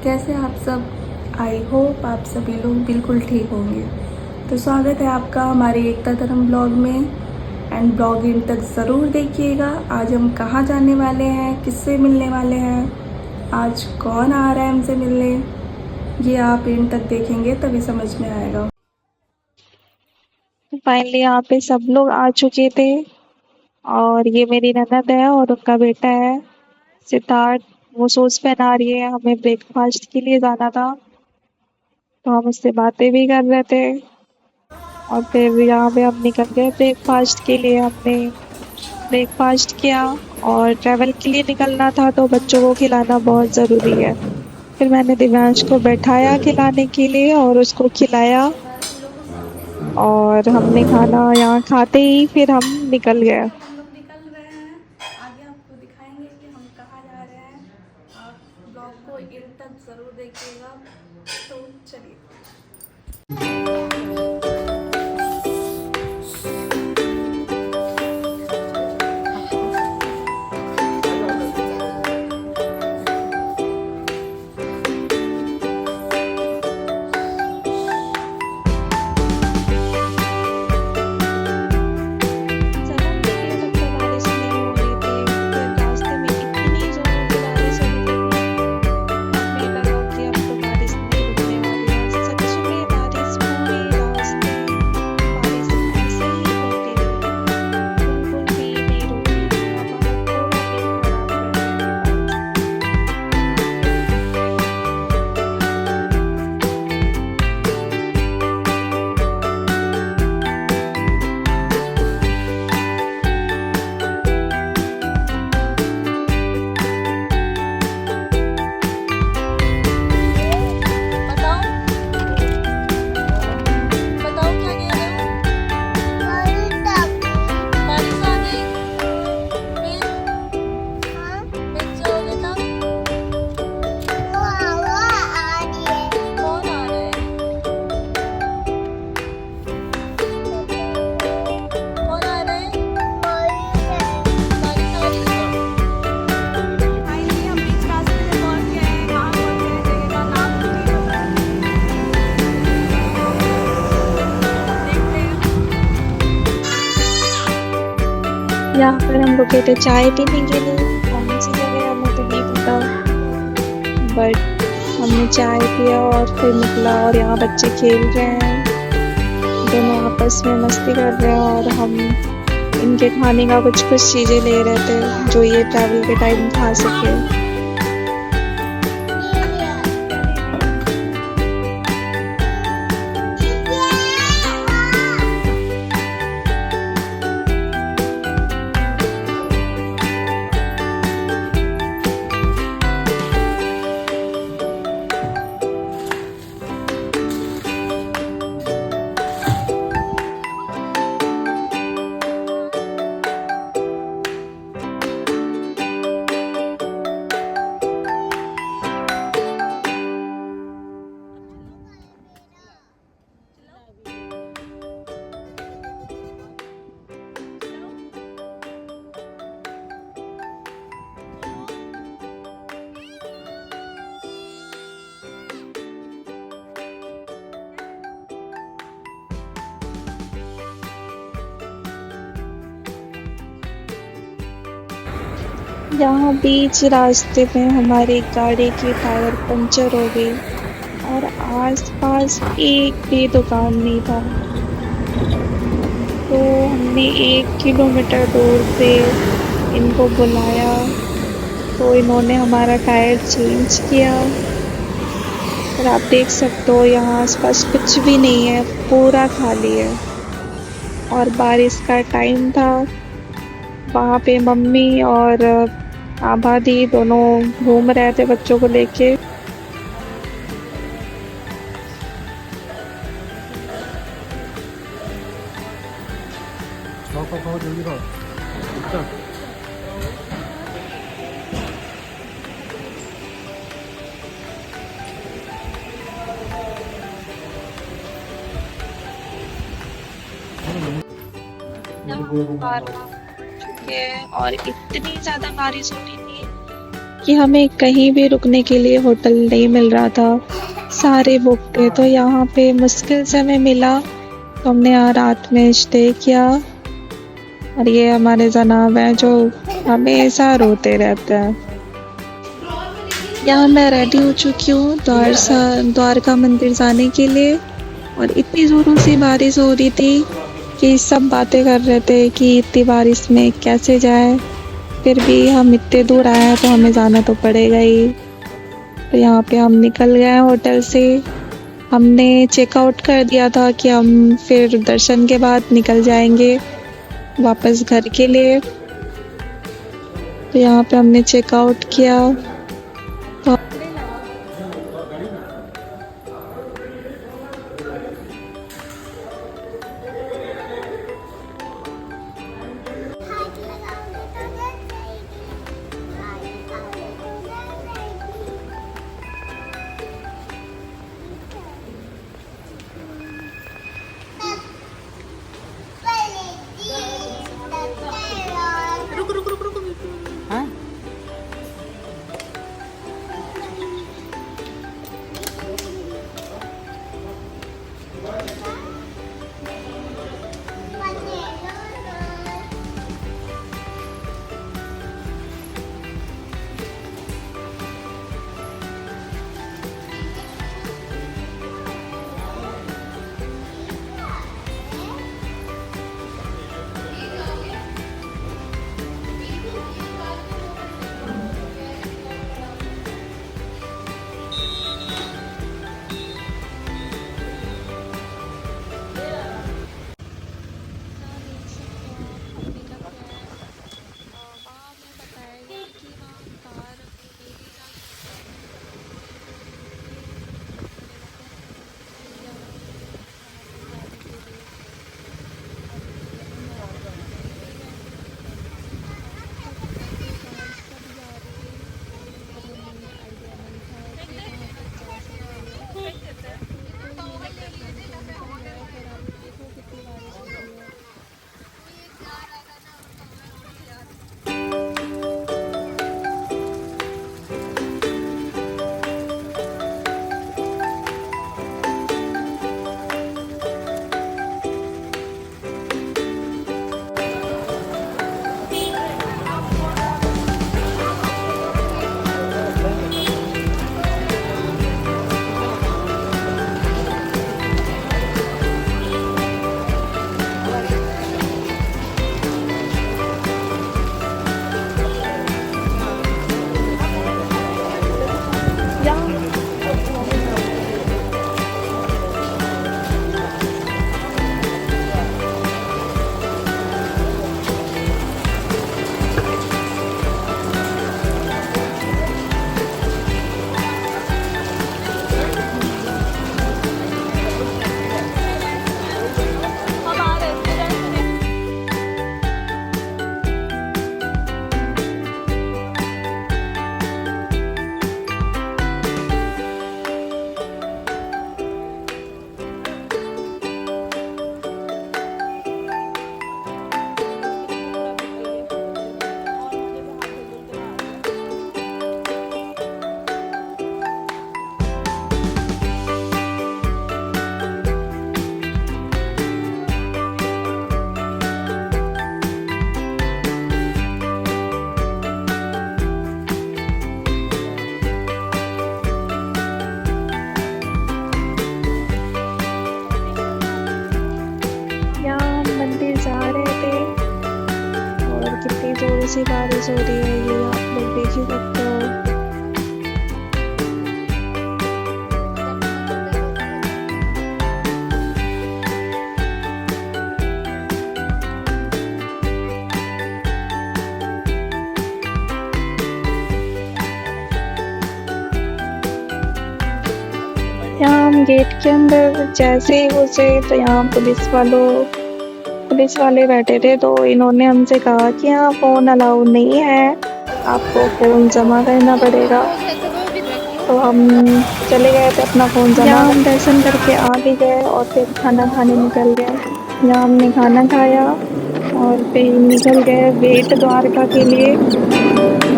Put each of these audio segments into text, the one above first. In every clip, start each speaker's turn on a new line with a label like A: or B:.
A: कैसे आप सब। आई होप आप सभी लोग बिल्कुल ठीक होंगे। तो स्वागत है आपका हमारे एकता धर्म ब्लॉग में एंड ब्लॉग इन तक ज़रूर देखिएगा। आज हम कहाँ जाने वाले हैं, किससे मिलने वाले हैं, आज कौन आ रहा है हमसे मिलने, ये आप इन तक देखेंगे तभी समझ में आएगा।
B: फाइनली यहाँ पे सब लोग आ चुके थे और ये मेरी ननद है और उनका बेटा है सिद्धार्थ। वो सूट्स पहना रही है, हमें ब्रेकफास्ट के लिए जाना था तो हम उससे बातें भी कर रहे थे और फिर यहाँ पे हम निकल गए ब्रेकफास्ट के लिए। हमने ब्रेकफास्ट किया और ट्रैवल के लिए निकलना था तो बच्चों को खिलाना बहुत ज़रूरी है। फिर मैंने दिव्यांश को बैठाया खिलाने के लिए और उसको खिलाया और हमने खाना यहाँ खाते ही फिर हम निकल गए।
A: हम लोग निकल रहे हैं, आगे आपको दिखाएंगे कि हम कहाँ जा रहे हैं। आप ब्लॉग को इन तक ज़रूर देखिएगा। तो चलिए।
B: जब हम निकले तब तो बारिश नहीं हो रही थी, फिर रास्ते में इतनी जोरों की बारिश हो रही थी, हमें लगा कि अब तो बारिश नहीं रुकने वाली है। सच में बारिश पूरे रास्ते बारिश ऐसे ही होती रही, बिल्कुल भी नहीं रुकी। हमारा पूरा दिन खराब कर दिया। बताओ बताओ क्या कह रहे हो? बारिश आ गई, फिर जाओगे तब? कौन आ रहा है? कौन आ रहा है? बारिश आ रही है। फाइनली हम बीच रास्ते में पहुंच गए हैं। कहाँ पहुंच गए, जगह का नाम मुझे नहीं पता। देखते हैं। यहाँ पर हम रुके थे चाय पीने के लिए, कौन सी जगह हमें तो नहीं पता, बट हमने चाय पिया और फिर निकला और यहाँ बच्चे खेल रहे हैं, दोनों आपस में मस्ती कर रहे हैं और हम इनके खाने का कुछ कुछ चीज़ें ले रहे थे जो ये ट्रैवल के टाइम खा सके। यहाँ बीच रास्ते में हमारी गाड़ी की टायर पंचर हो गई और आसपास एक भी दुकान नहीं था, तो हमने 1 किलोमीटर दूर से इनको बुलाया तो इन्होंने हमारा टायर चेंज किया। और आप देख सकते हो यहाँ आसपास कुछ भी नहीं है, पूरा खाली है और बारिश का टाइम था। वहाँ पे मम्मी और आभा दी दोनों घूम रहे थे बच्चों को लेके। यहाँ बार चुके हैं और इतनी ज्यादा बारिश हो रही थी कि हमें कहीं भी रुकने के लिए होटल नहीं मिल रहा था, सारे बुक थे। तो यहाँ पे मुश्किल से हमें मिला, तो हमने यहाँ रात में स्टे किया। और ये हमारे जनाब हैं जो हमेशा रोते रहते हैं। यहाँ मैं रेडी हो चुकी हूँ द्वारका मंदिर जाने के लिए। और इतनी ज़ोरों से बारिश हो रही थी कि सब बातें कर रहे थे कि इतनी बारिश में कैसे जाए, फिर भी हम इतने दूर आए हैं तो हमें जाना तो पड़ेगा ही। तो यहाँ पे हम निकल गए होटल से। हमने चेकआउट कर दिया था कि हम फिर दर्शन के बाद निकल जाएंगे वापस घर के लिए। तो यहाँ पे हमने चेकआउट किया। तो सी बारिश हो रही है, ये आप लोग देख ही सकते हो। यहाँ हम गेट के अंदर जैसे ही घुसे तो यहाँ पुलिस वाले बैठे थे। तो इन्होंने हमसे कहा कि यहाँ फ़ोन अलाउ नहीं है, आपको फ़ोन जमा करना पड़ेगा। तो हम चले गए थे अपना फ़ोन जमा। यहाँ हम दर्शन करके आ भी गए और फिर खाना खाने निकल गए। यहाँ हमने खाना खाया और फिर निकल गए वेट द्वारका के लिए।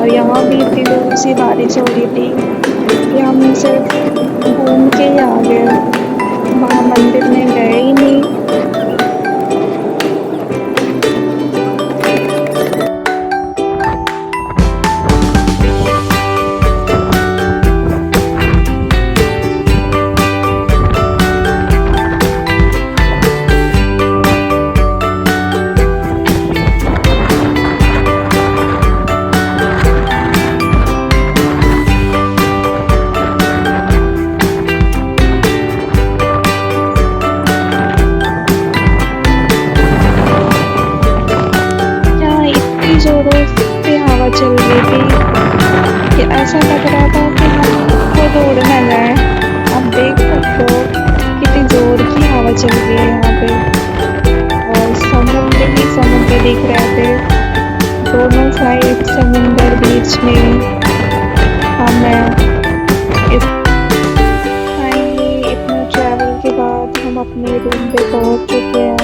B: और यहाँ भी इतनी जोर से बारिश हो रही थी कि हम सिर्फ घूम के ही आ गए, वहाँ मंदिर में गए ही नहीं। यहाँ इतनी जोरों से हवा चल रही थी कि ऐसा लग रहा था कि हम खुद उड़ ना जाए। आप देख सकते हो कितनी जोर की हवा चल रही है यहाँ पे, और समुद्र ही समुद्र दिख रहे थे दोनों साइड, समुद्र बीच में। हमें फाइनली इतना ट्रैवल के बाद हम अपने रूम पे पहुंच चुके हैं।